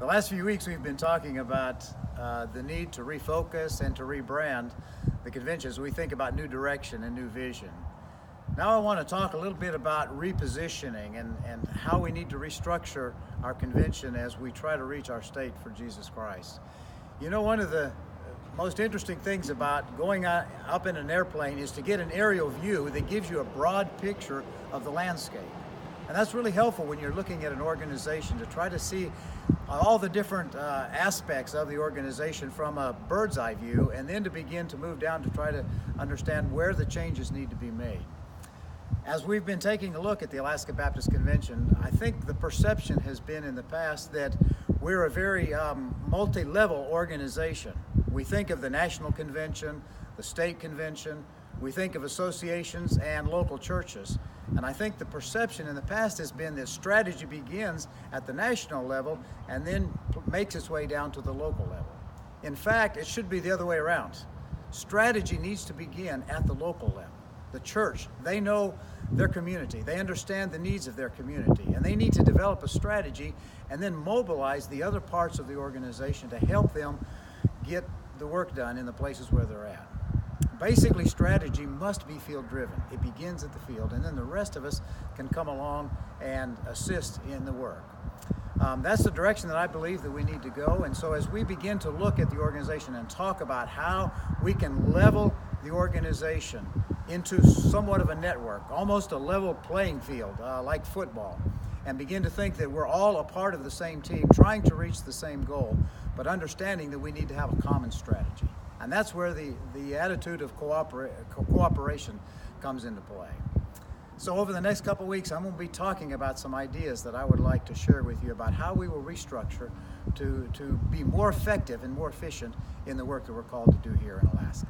The last few weeks we've been talking about the need to refocus and to rebrand the convention as we think about new direction and new vision. Now I want to talk a little bit about repositioning and how we need to restructure our convention as we try to reach our state for Jesus Christ. You know, one of the most interesting things about going up in an airplane is to get an aerial view that gives you a broad picture of the landscape. And that's really helpful when you're looking at an organization, to try to see all the different aspects of the organization from a bird's eye view, and then to begin to move down to try to understand where the changes need to be made. As we've been taking a look at the Alaska Baptist Convention, I think the perception has been in the past that we're a very multi-level organization. We think of the National Convention, the State Convention, we think of associations and local churches. And I think the perception in the past has been that strategy begins at the national level and then makes its way down to the local level. In fact, it should be the other way around. Strategy needs to begin at the local level. The church, they know their community, they understand the needs of their community, and they need to develop a strategy and then mobilize the other parts of the organization to help them get the work done in the places where they're at. Basically, strategy must be field-driven. It begins at the field, and then the rest of us can come along and assist in the work. That's the direction that I believe that we need to go. And so as we begin to look at the organization and talk about how we can level the organization into somewhat of a network, almost a level playing field, like football, and begin to think that we're all a part of the same team, trying to reach the same goal, but understanding that we need to have a common strategy. And that's where the attitude of cooperation comes into play. So over the next couple of weeks, I'm going to be talking about some ideas that I would like to share with you about how we will restructure to be more effective and more efficient in the work that we're called to do here in Alaska.